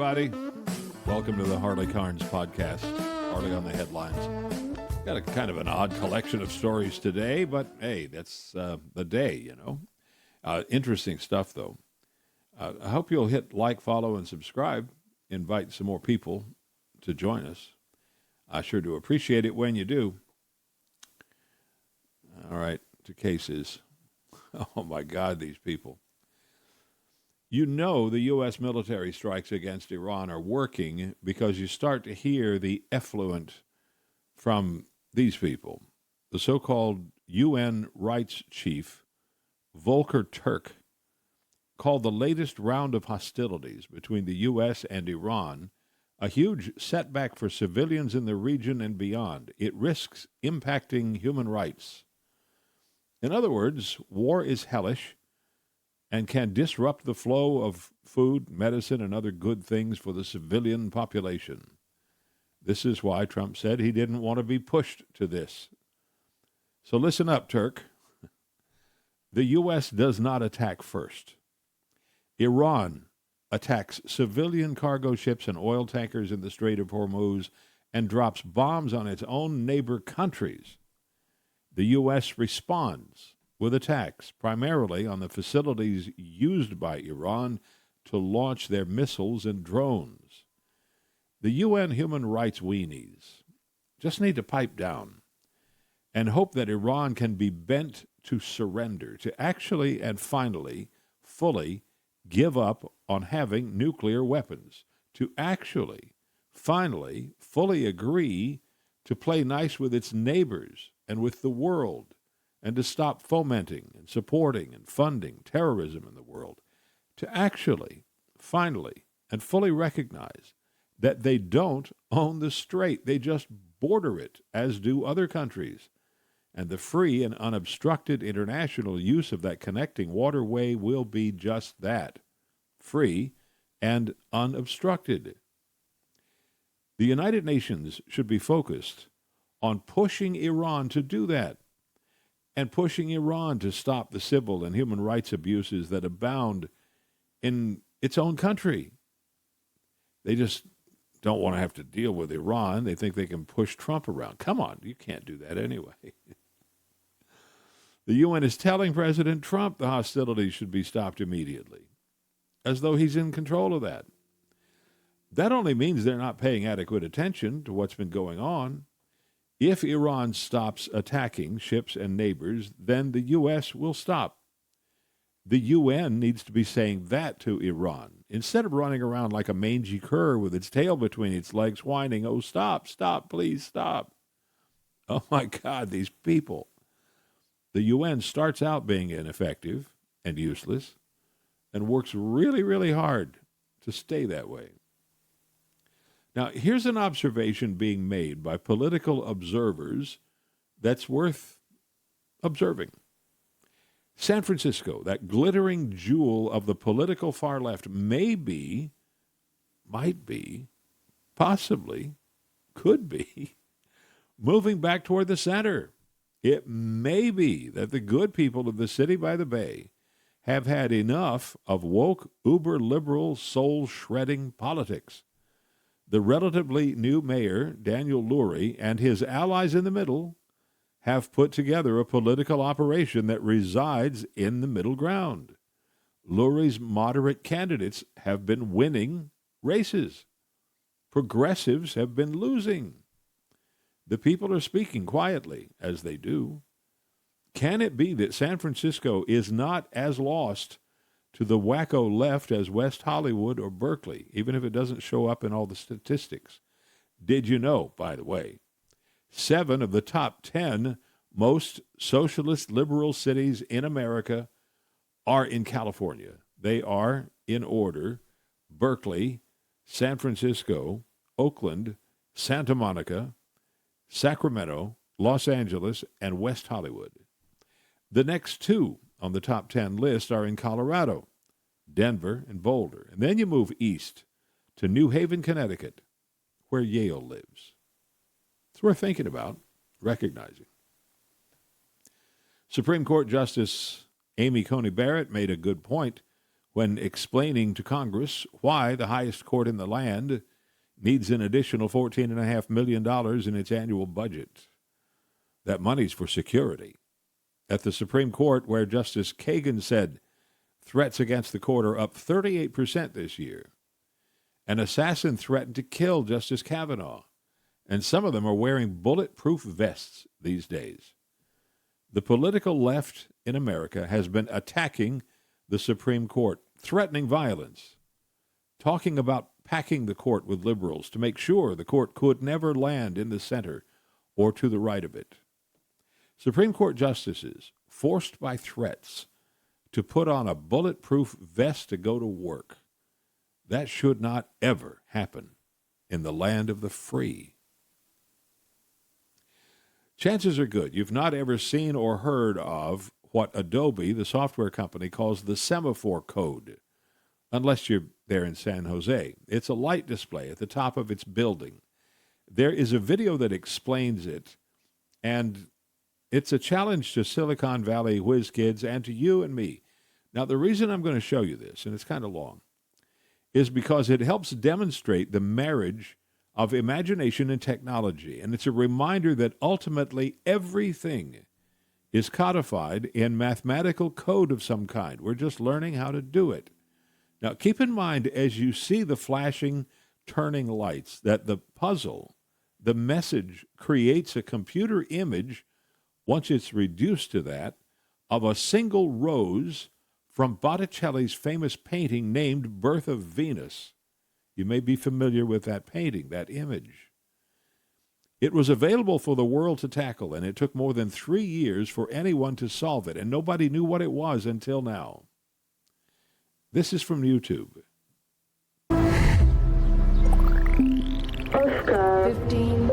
everybody. Welcome to the Harley Carnes podcast. Harley on the headlines. Got a kind of an odd collection of stories today, but hey, that's the day, you know. Interesting stuff, though. I hope you'll hit like, follow, and subscribe. Invite some more people to join us. I sure do appreciate it when you do. All right, to cases. Oh, my God, these people. You know the U.S. military strikes against Iran are working because you start to hear the effluent from these people. The so-called UN rights chief, Volker Turk, called the latest round of hostilities between the U.S. and Iran a huge setback for civilians in the region and beyond. It risks impacting human rights. In other words, war is hellish and can disrupt the flow of food, medicine, and other good things for the civilian population. This is why Trump said he didn't want to be pushed to this. So listen up, Turk. The U.S. does not attack first. Iran attacks civilian cargo ships and oil tankers in the Strait of Hormuz and drops bombs on its own neighbor countries. The U.S. responds with attacks, primarily on the facilities used by Iran to launch their missiles and drones. The UN human rights weenies just need to pipe down and hope that Iran can be bent to surrender, to actually and finally, fully give up on having nuclear weapons, to actually, finally, fully agree to play nice with its neighbors and with the world, and to stop fomenting and supporting and funding terrorism in the world, to actually, finally, and fully recognize that they don't own the strait. They just border it, as do other countries. And the free and unobstructed international use of that connecting waterway will be just that, free and unobstructed. The United Nations should be focused on pushing Iran to do that, and pushing Iran to stop the civil and human rights abuses that abound in its own country. They just don't want to have to deal with Iran. They think they can push Trump around. Come on, you can't do that anyway. The UN is telling President Trump the hostilities should be stopped immediately, as though he's in control of that. That only means they're not paying adequate attention to what's been going on. If Iran stops attacking ships and neighbors, then the U.S. will stop. The UN needs to be saying that to Iran, instead of running around like a mangy cur with its tail between its legs, whining, "Oh, stop, stop, please stop." Oh, my God, these people. The UN starts out being ineffective and useless and works really, really hard to stay that way. Now, here's an observation being made by political observers that's worth observing. San Francisco, that glittering jewel of the political far left, might be, possibly, could be, moving back toward the center. It may be that the good people of the city by the bay have had enough of woke, uber-liberal, soul-shredding politics. The relatively new mayor, Daniel Lurie, and his allies in the middle have put together a political operation that resides in the middle ground. Lurie's moderate candidates have been winning races. Progressives have been losing. The people are speaking quietly, as they do. Can it be that San Francisco is not as lost to the wacko left as West Hollywood or Berkeley, even if it doesn't show up in all the statistics? Did you know, by the way, 7 of the top 10 most socialist liberal cities in America are in California? They are, in order, Berkeley, San Francisco, Oakland, Santa Monica, Sacramento, Los Angeles, and West Hollywood. The next 2 on the top 10 list are in Colorado, Denver, and Boulder. And then you move east to New Haven, Connecticut, where Yale lives. It's worth thinking about, recognizing. Supreme Court Justice Amy Coney Barrett made a good point when explaining to Congress why the highest court in the land needs an additional $14.5 million in its annual budget. That money's for security. At the Supreme Court, where Justice Kagan said threats against the court are up 38% this year. An assassin threatened to kill Justice Kavanaugh, and some of them are wearing bulletproof vests these days. The political left in America has been attacking the Supreme Court, threatening violence, talking about packing the court with liberals to make sure the court could never land in the center or to the right of it. Supreme Court justices forced by threats to put on a bulletproof vest to go to work. That should not ever happen in the land of the free. Chances are good you've not ever seen or heard of what Adobe, the software company, calls the Semaphore code, unless you're there in San Jose. It's a light display at the top of its building. There is a video that explains it, and it's a challenge to Silicon Valley whiz kids and to you and me. Now, the reason I'm going to show you this, and it's kind of long, is because it helps demonstrate the marriage of imagination and technology. And it's a reminder that ultimately everything is codified in mathematical code of some kind. We're just learning how to do it. Now, keep in mind as you see the flashing, turning lights that the puzzle, the message, creates a computer image, once it's reduced to that, of a single rose from Botticelli's famous painting named Birth of Venus. You may be familiar with that painting, that image. It was available for the world to tackle, and it took more than 3 years for anyone to solve it, and nobody knew what it was until now. This is from YouTube. 15.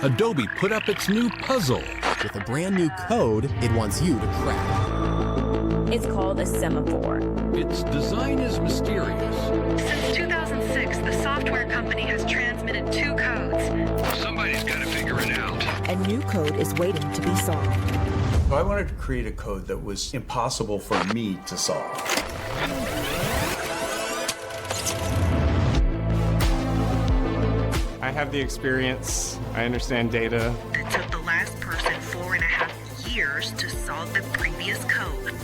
Adobe put up its new puzzle. With a brand new code it wants you to crack. It's called a Semaphore. Its design is mysterious. Since 2006, the software company has transmitted 2 codes. Somebody's got to figure it out. A new code is waiting to be solved. So I wanted to create a code that was impossible for me to solve. I have the experience. I understand data. It took the last person 4.5 years to solve the previous code.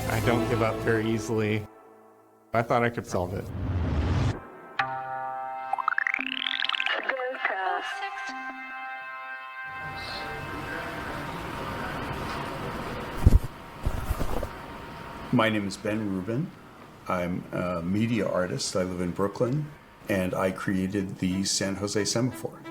I don't give up very easily. I thought I could solve it. My name is Ben Rubin. I'm a media artist. I live in Brooklyn, and I created the San Jose Semaphore.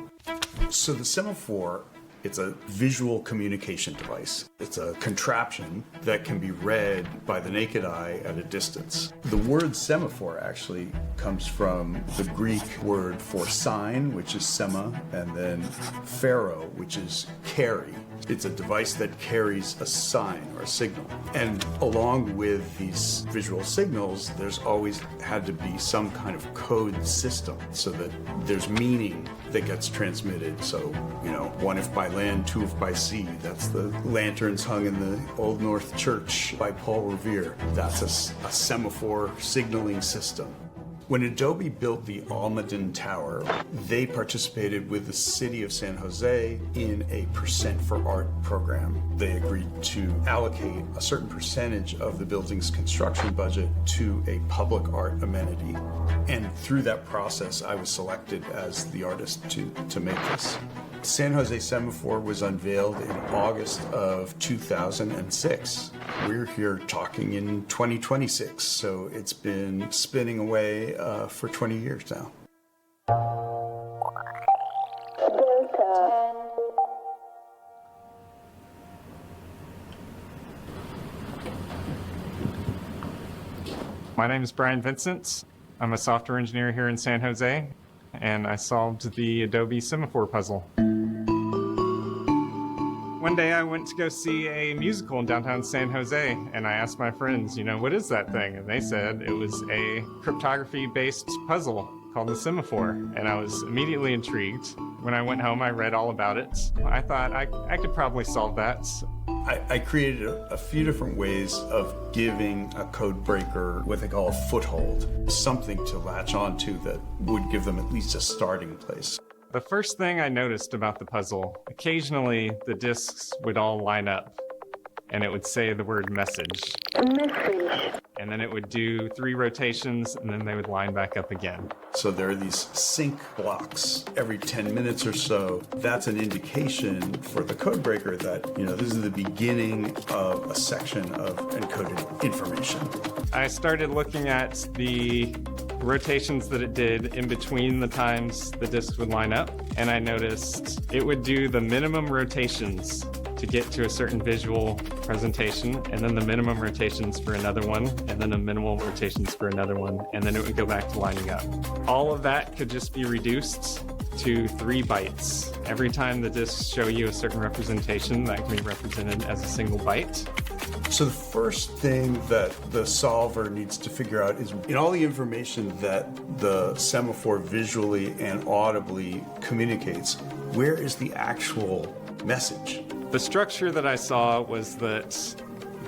So the Semaphore, it's a visual communication device. It's a contraption that can be read by the naked eye at a distance. The word semaphore actually comes from the Greek word for sign, which is sema, and then pharaoh, which is carry. It's a device that carries a sign or a signal. And along with these visual signals, there's always had to be some kind of code system so that there's meaning that gets transmitted. So, 1 if by land, 2 if by sea. That's the lanterns hung in the Old North Church by Paul Revere. That's a semaphore signaling system. When Adobe built the Almaden Tower, they participated with the city of San Jose in a Percent for Art program. They agreed to allocate a certain percentage of the building's construction budget to a public art amenity. And through that process, I was selected as the artist to make this. San Jose Semaphore was unveiled in August of 2006. We're here talking in 2026, so it's been spinning away for 20 years now. My name is Brian Vincent. I'm a software engineer here in San Jose, and I solved the Adobe Semaphore puzzle. One day I went to go see a musical in downtown San Jose, and I asked my friends, what is that thing? And they said it was a cryptography-based puzzle. called the Semaphore, and I was immediately intrigued. When I went home, I read all about it. I thought I could probably solve that. I created a few different ways of giving a code breaker what they call a foothold, something to latch onto that would give them at least a starting place. The first thing I noticed about the puzzle, occasionally the discs would all line up, and it would say the word message. And then it would do 3 rotations, and then they would line back up again. So there are these sync blocks every 10 minutes or so. That's an indication for the code breaker that, this is the beginning of a section of encoded information. I started looking at the rotations that it did in between the times the discs would line up, and I noticed it would do the minimum rotations to get to a certain visual presentation, and then the minimum rotations for another one, and then the minimal rotations for another one, and then it would go back to lining up. All of that could just be reduced to 3 bytes. Every time the discs show you a certain representation, that can be represented as a single byte. So the first thing that the solver needs to figure out is in all the information that the Semaphore visually and audibly communicates, where is the actual message? The structure that I saw was that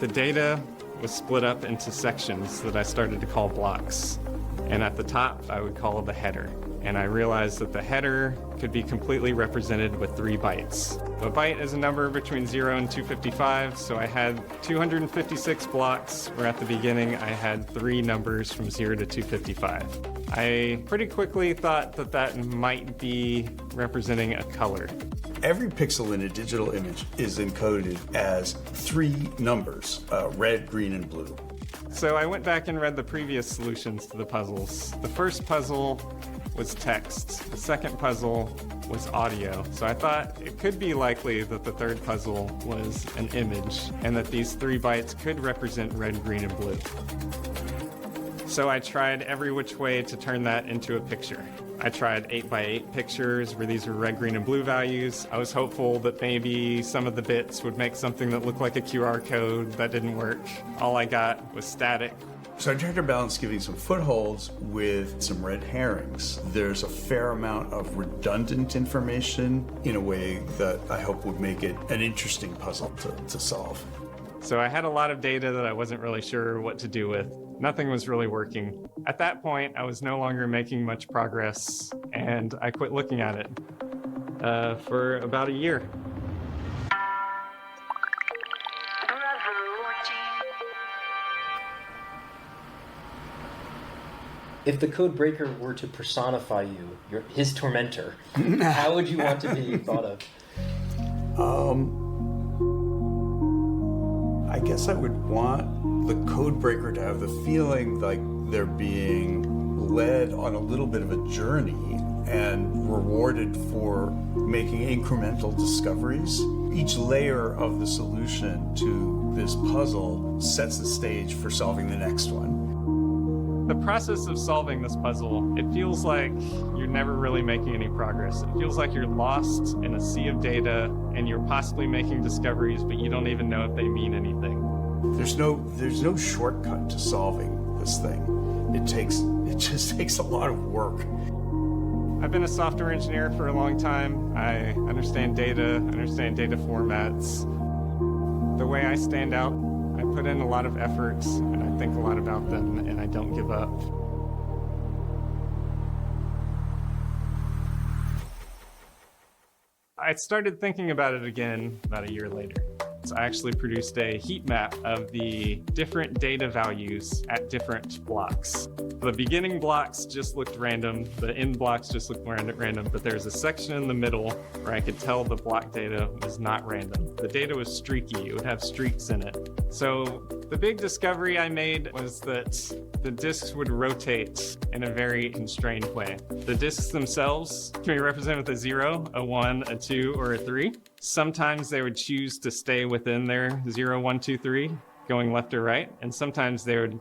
the data was split up into sections that I started to call blocks. And at the top, I would call the header. And I realized that the header could be completely represented with 3 bytes. A byte is a number between 0 and 255, so I had 256 blocks, where at the beginning I had 3 numbers from 0 to 255. I pretty quickly thought that that might be representing a color. Every pixel in a digital image is encoded as 3 numbers, red, green, and blue. So I went back and read the previous solutions to the puzzles. The first puzzle was text. The second puzzle was audio. So I thought it could be likely that the third puzzle was an image, and that these 3 bytes could represent red, green, and blue. So I tried every which way to turn that into a picture. I tried 8x8 pictures where these were red, green, and blue values. I was hopeful that maybe some of the bits would make something that looked like a QR code. That didn't work. All I got was static. So I tried to balance giving some footholds with some red herrings. There's a fair amount of redundant information in a way that I hope would make it an interesting puzzle to solve. So I had a lot of data that I wasn't really sure what to do with. Nothing was really working. At that point, I was no longer making much progress, and I quit looking at it for about a year. If the code breaker were to personify you, his tormentor, how would you want to be thought of? I guess I would want the code breaker to have the feeling like they're being led on a little bit of a journey and rewarded for making incremental discoveries. Each layer of the solution to this puzzle sets the stage for solving the next one. The process of solving this puzzle, it feels like you're never really making any progress. It feels like you're lost in a sea of data and you're possibly making discoveries, but you don't even know if they mean anything. There's no shortcut to solving this thing. It just takes a lot of work. I've been a software engineer for a long time. I understand data formats. The way I stand out, I put in a lot of effort, and I think a lot about them, and I don't give up. I started thinking about it again about a year later. So I actually produced a heat map of the different data values at different blocks. The beginning blocks just looked random, the end blocks just looked random, but there's a section in the middle where I could tell the block data was not random. The data was streaky, it would have streaks in it. So the big discovery I made was that the disks would rotate in a very constrained way. The disks themselves can be represented with a 0, a 1, a 2, or a 3. Sometimes they would choose to stay within their 0, 1, 2, 3, going left or right, and sometimes they would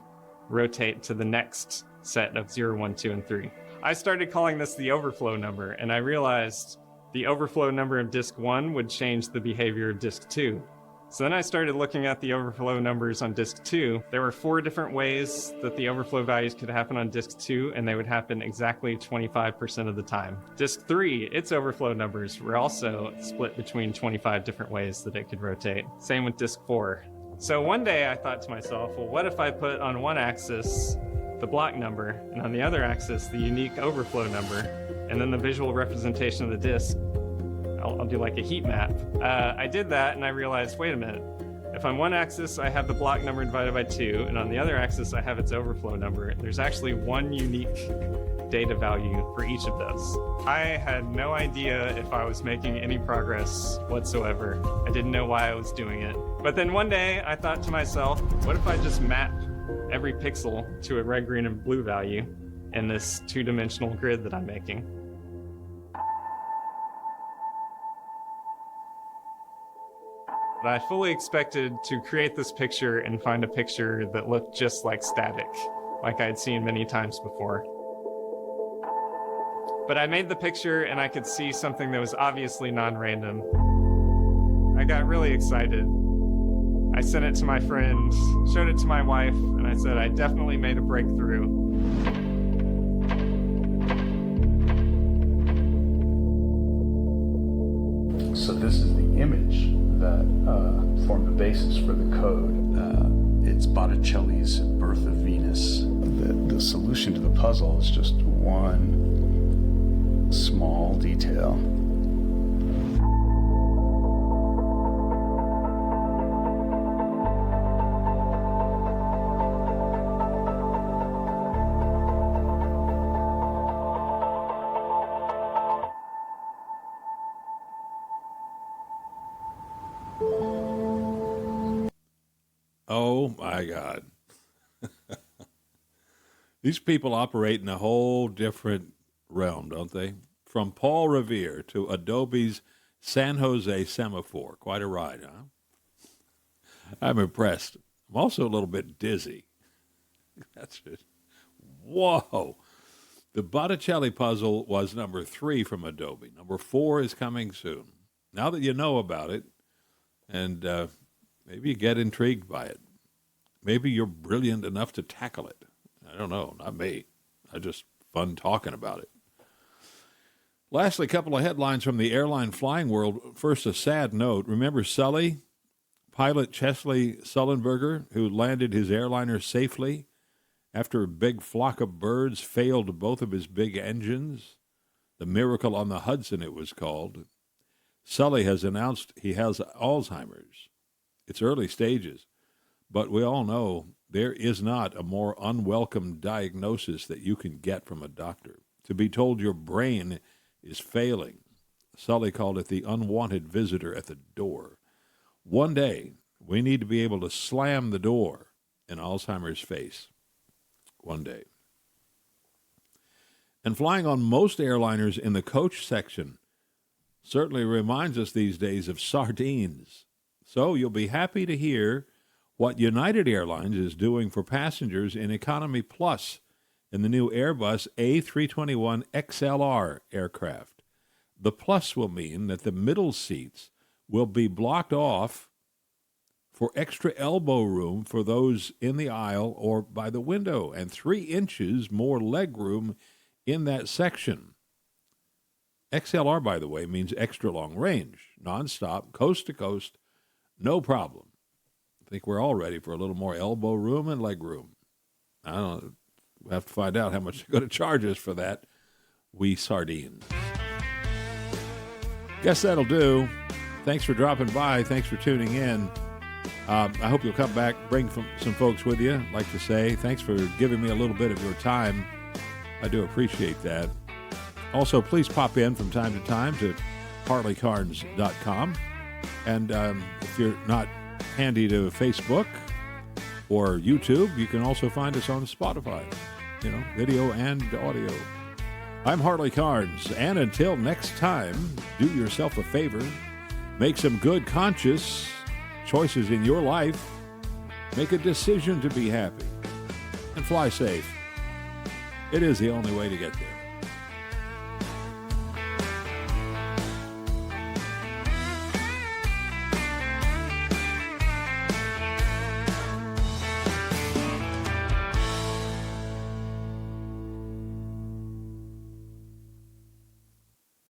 rotate to the next set of 0, 1, 2, and 3. I started calling this the overflow number, and I realized the overflow number of disk 1 would change the behavior of disk 2. So then I started looking at the overflow numbers on disk 2. There were 4 different ways that the overflow values could happen on disk 2, and they would happen exactly 25% of the time. Disk 3, its overflow numbers were also split between 25 different ways that it could rotate. Same with disk 4. So one day I thought to myself, well, what if I put on one axis the block number, and on the other axis the unique overflow number, and then the visual representation of the disk? I'll do like a heat map. I did that and I realized, wait a minute. If on one axis I have the block number divided by 2, and on the other axis I have its overflow number, there's actually one unique data value for each of those. I had no idea if I was making any progress whatsoever. I didn't know why I was doing it. But then one day I thought to myself, what if I just map every pixel to a red, green, and blue value in this 2-dimensional grid that I'm making? I fully expected to create this picture and find a picture that looked just like static, like I'd seen many times before. But I made the picture and I could see something that was obviously non-random. I got really excited. I sent it to my friend, showed it to my wife, and I said, I definitely made a breakthrough. So this is the image that formed the basis for the code. It's Botticelli's Birth of Venus. The solution to the puzzle is just one small detail. Oh my God. These people operate in a whole different realm, don't they? From Paul Revere to Adobe's San Jose Semaphore. Quite a ride, huh? I'm impressed. I'm also a little bit dizzy. That's just, whoa. The Botticelli puzzle was number 3 from Adobe. Number 4 is coming soon. Now that you know about it, and maybe you get intrigued by it. Maybe you're brilliant enough to tackle it. I don't know, not me. I just fun talking about it. Lastly, a couple of headlines from the airline flying world. First, a sad note. Remember Sully, pilot Chesley Sullenberger, who landed his airliner safely after a big flock of birds failed both of his big engines? The Miracle on the Hudson, it was called. Sully has announced he has Alzheimer's. It's early stages, but we all know there is not a more unwelcome diagnosis that you can get from a doctor. To be told your brain is failing. Sully called it the unwanted visitor at the door. One day, we need to be able to slam the door in Alzheimer's face. One day. And flying on most airliners in the coach section certainly reminds us these days of sardines. So you'll be happy to hear what United Airlines is doing for passengers in Economy Plus in the new Airbus A321 XLR aircraft. The plus will mean that the middle seats will be blocked off for extra elbow room for those in the aisle or by the window, and 3 inches more leg room in that section. XLR, by the way, means extra long range, nonstop, coast to coast, no problem. I think we're all ready for a little more elbow room and leg room. I don't know. We'll have to find out how much they're going to charge us for that. We sardines. Guess that'll do. Thanks for dropping by. Thanks for tuning in. I hope you'll come back, bring some folks with you. I'd like to say thanks for giving me a little bit of your time. I do appreciate that. Also, please pop in from time to time to harleycarnes.com. And if you're not handy to Facebook or YouTube, you can also find us on Spotify, video and audio. I'm Harley Carnes, and until next time, do yourself a favor, make some good, conscious choices in your life, make a decision to be happy, and fly safe. It is the only way to get there.